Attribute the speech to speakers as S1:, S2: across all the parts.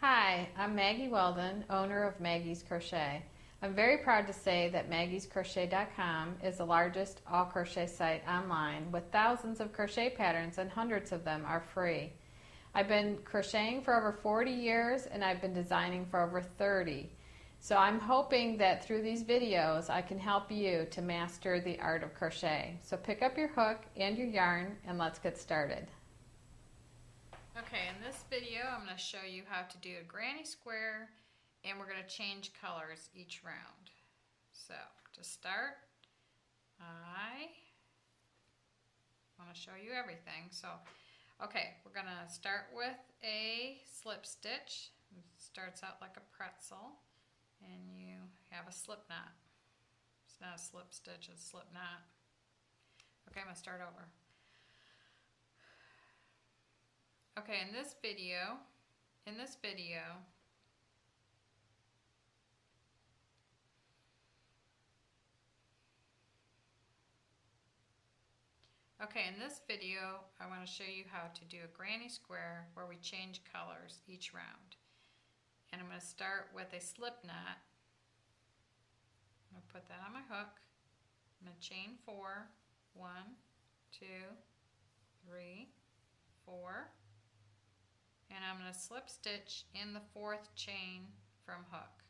S1: Hi, I'm Maggie Weldon, owner of Maggie's Crochet. I'm very proud to say that maggiescrochet.com is the largest all crochet site online with thousands of crochet patterns and hundreds of them are free. I've been crocheting for over 40 years and I've been designing for over 30. So I'm hoping that through these videos I can help you to master the art of crochet. So pick up your hook and your yarn and let's get started. Okay, in this video I'm going to show you how to do a granny square, and we're going to change colors each round. So to start, I want to show you everything. So okay, we're going to start with a slip stitch. It starts out like a pretzel and you have a slip knot. It's not a slip stitch, it's a slip knot. Okay, I'm going to start over. Okay, in this video, I want to show you how to do a granny square where we change colors each round. And I'm going to start with a slip knot. I'm going to put that on my hook. I'm going to chain 4, 1, 2, 3, 4. And I'm going to slip stitch in the 4th chain from hook,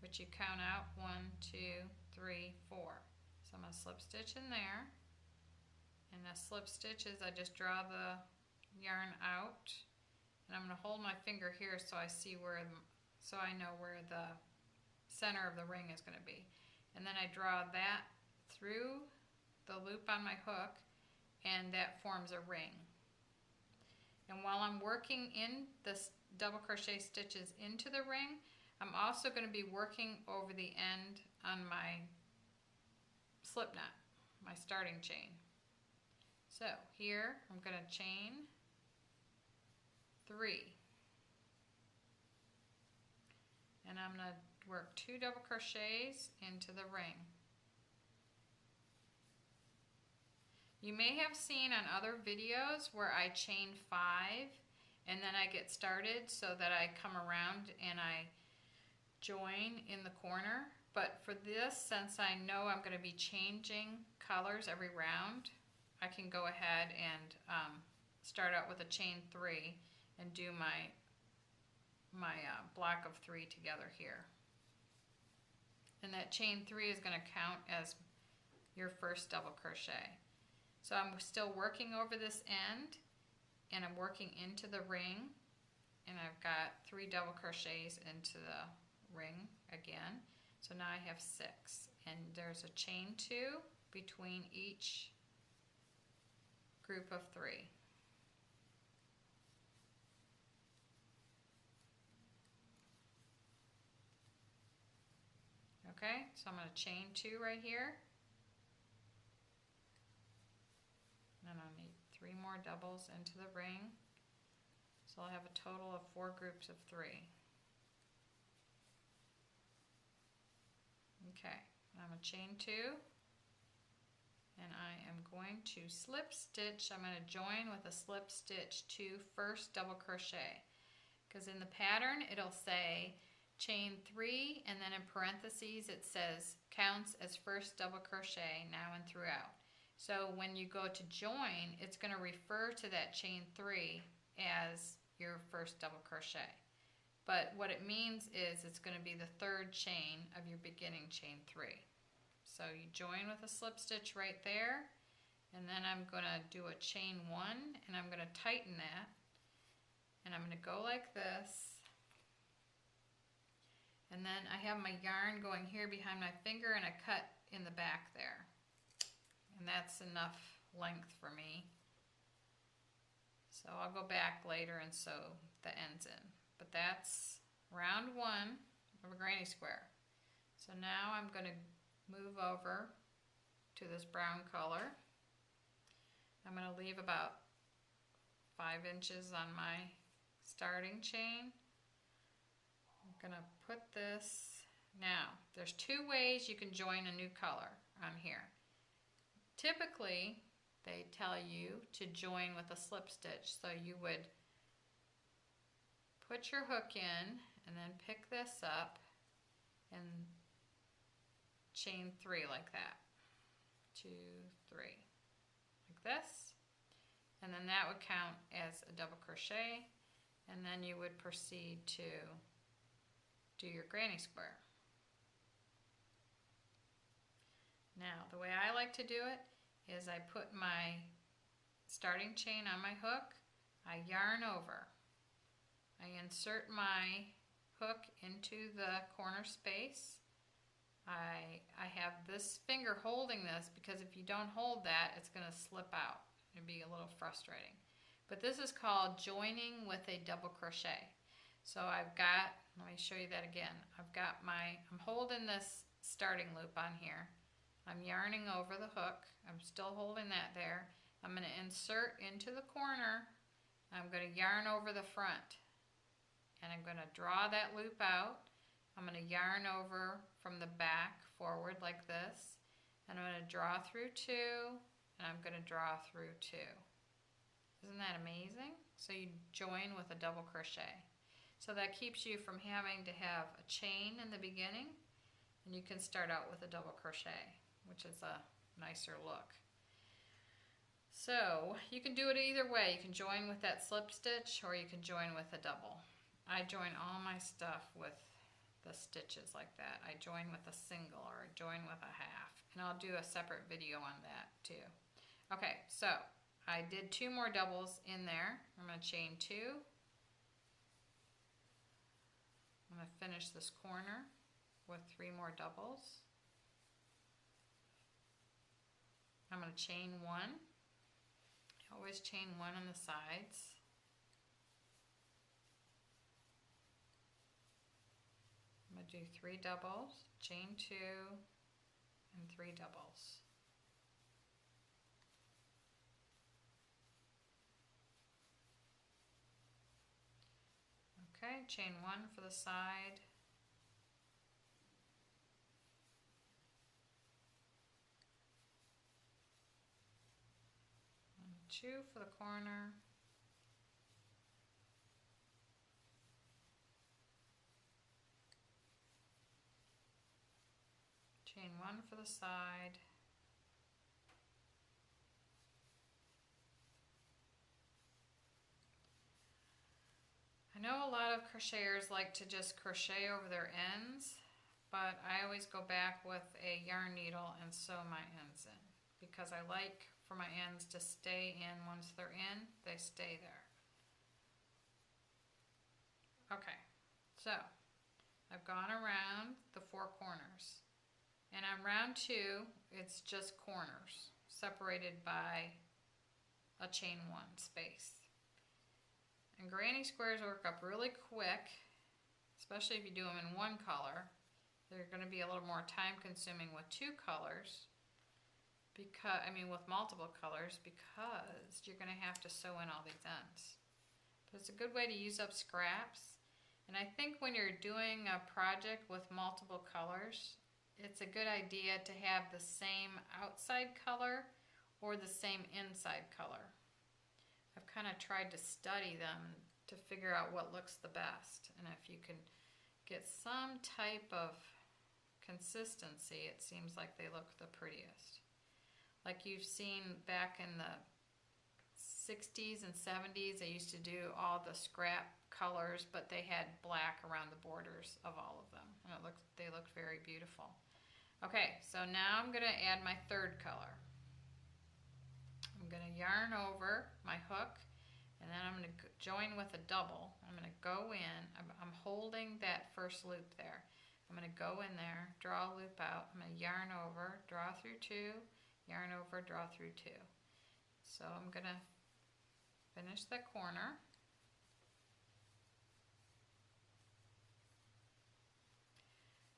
S1: which you count out 1, 2, 3, 4. So I'm going to slip stitch in there, and the slip stitches I just draw the yarn out, and I'm going to hold my finger here so I know where the center of the ring is going to be, and then I draw that through the loop on my hook, and that forms a ring. And while I'm working in this double crochet stitches into the ring, I'm also going to be working over the end on my slip knot, my starting chain. So here I'm going to chain 3, and I'm going to work 2 double crochets into the ring. You may have seen on other videos where I chain 5 and then I get started so that I come around and I join in the corner. But for this, since I know I'm going to be changing colors every round, I can go ahead and start out with a chain 3 and do my block of 3 together here. And that chain 3 is going to count as your first double crochet. So I'm still working over this end, and I'm working into the ring, and I've got 3 double crochets into the ring again. So now I have 6, and there's a chain 2 between each group of 3. Okay, so I'm going to chain 2 right here. And I'll need 3 more doubles into the ring. So I'll have a total of 4 groups of 3. Okay, I'm going to chain 2. And I am going to slip stitch. I'm going to join with a slip stitch to first double crochet. Because in the pattern it'll say chain 3, and then in parentheses it says counts as first double crochet now and throughout. So when you go to join, it's going to refer to that chain 3 as your first double crochet. But what it means is it's going to be the 3rd chain of your beginning chain 3. So you join with a slip stitch right there, and then I'm going to do a chain 1, and I'm going to tighten that, and I'm going to go like this. And then I have my yarn going here behind my finger, and I cut in the back there. And that's enough length for me. So I'll go back later and sew the ends in. But that's round 1 of a granny square. So now I'm going to move over to this brown color. I'm going to leave about 5 inches on my starting chain. I'm going to put this. Now, there's 2 ways you can join a new color on here. Typically, they tell you to join with a slip stitch, so you would put your hook in and then pick this up and chain 3 like that. 2, 3, like this, and then that would count as a double crochet, and then you would proceed to do your granny square. Now the way I like to do it is I put my starting chain on my hook, I yarn over, I insert my hook into the corner space. I have this finger holding this because if you don't hold that, it's going to slip out. It'd be a little frustrating. But this is called joining with a double crochet. So I've got, let me show you that again. I'm holding this starting loop on here. I'm yarning over the hook. I'm still holding that there. I'm going to insert into the corner. I'm going to yarn over the front. And I'm going to draw that loop out. I'm going to yarn over from the back forward like this, and I'm going to draw through 2, and I'm going to draw through 2. Isn't that amazing? So you join with a double crochet. So that keeps you from having to have a chain in the beginning, and you can start out with a double crochet, which is a nicer look. So you can do it either way. You can join with that slip stitch, or you can join with a double. I join all my stuff with the stitches like that. I join with a single or I join with a half, and I'll do a separate video on that too. Okay, so I did 2 more doubles in there. I'm going to chain 2. I'm going to finish this corner with 3 more doubles. I'm going to chain 1. Always chain 1 on the sides. I'm going to do 3 doubles, chain 2, and 3 doubles. Okay, chain 1 for the side. And 2 for the corner. Chain 1 for the side. I know a lot of crocheters like to just crochet over their ends, but I always go back with a yarn needle and sew my ends in because I like for my ends to stay in. Once they're in, they stay there. Okay, so I've gone around the 4 corners. And on round 2, it's just corners separated by a chain 1 space. And granny squares work up really quick, especially if you do them in 1 color. They're going to be a little more time consuming with 2 colors, with multiple colors, because you're going to have to sew in all these ends. But it's a good way to use up scraps. And I think when you're doing a project with multiple colors, it's a good idea to have the same outside color or the same inside color. I've kind of tried to study them to figure out what looks the best. And if you can get some type of consistency, it seems like they look the prettiest. Like you've seen back in the 60s and 70s, they used to do all the scrap colors, but they had black around the borders of all of them. And they looked very beautiful. Okay, so now I'm going to add my 3rd color. I'm going to yarn over my hook, and then I'm going to join with a double. I'm going to go in. I'm holding that first loop there. I'm going to go in there, draw a loop out. I'm going to yarn over, draw through 2, yarn over, draw through 2. So I'm going to finish that corner.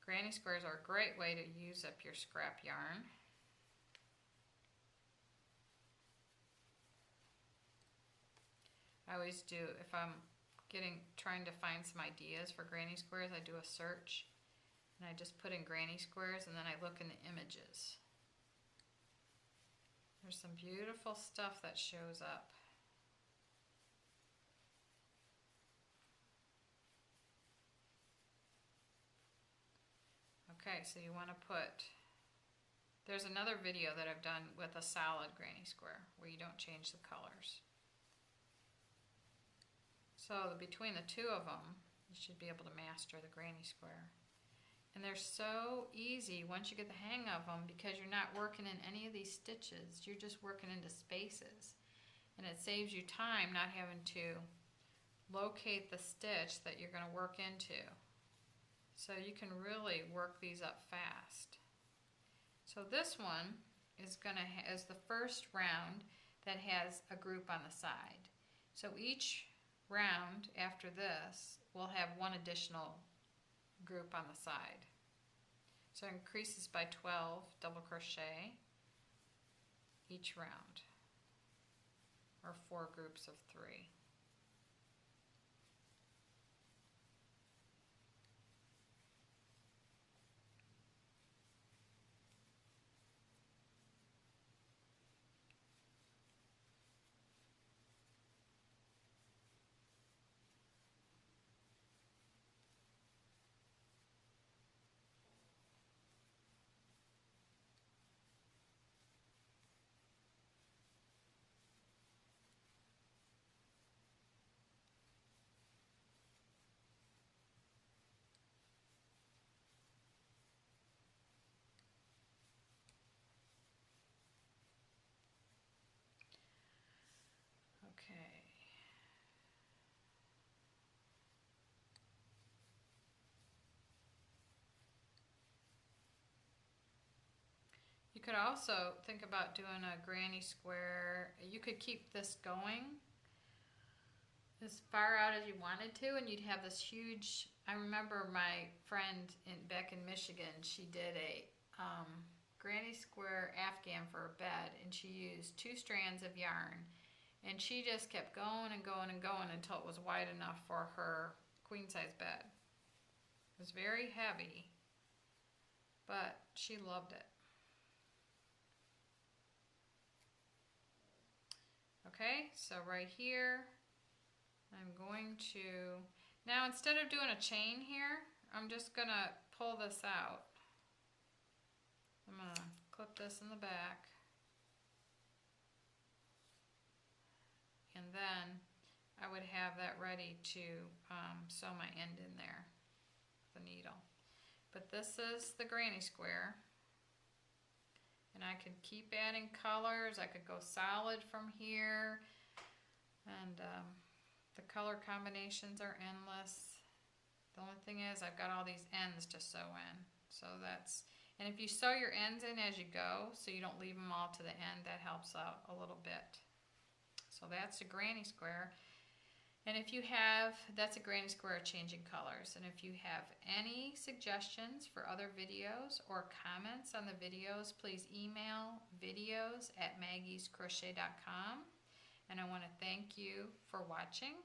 S1: Granny squares are a great way to use up your scrap yarn. I always do, if I'm trying to find some ideas for granny squares, I do a search and I just put in granny squares and then I look in the images. There's some beautiful stuff that shows up. Okay, so you want to put, there's another video that I've done with a solid granny square where you don't change the colors. So between the two of them, you should be able to master the granny square. And they're so easy once you get the hang of them because you're not working in any of these stitches. You're just working into spaces. And it saves you time not having to locate the stitch that you're going to work into. So you can really work these up fast. So this one is is the first round that has a group on the side. So each round after this will have one additional group on the side. So it increases by 12 double crochet each round, or 4 groups of 3. Okay. You could also think about doing a granny square. You could keep this going as far out as you wanted to, and you'd have this huge, I remember my friend back in Michigan, she did a granny square afghan for her bed, and she used 2 strands of yarn, and she just kept going and going and going until it was wide enough for her queen size bed. It was very heavy, but she loved it. Okay, so right here, I'm going to, now instead of doing a chain here, I'm just going to pull this out. I'm going to clip this in the back. And then I would have that ready to sew my end in there with the needle. But this is the granny square. And I could keep adding colors. I could go solid from here. And the color combinations are endless. The only thing is I've got all these ends to sew in. So that's, and if you sew your ends in as you go, so you don't leave them all to the end, that helps out a little bit. So that's a granny square. And if you have, that's a granny square changing colors. And if you have any suggestions for other videos or comments on the videos, please email videos@maggiescrochet.com. And I want to thank you for watching.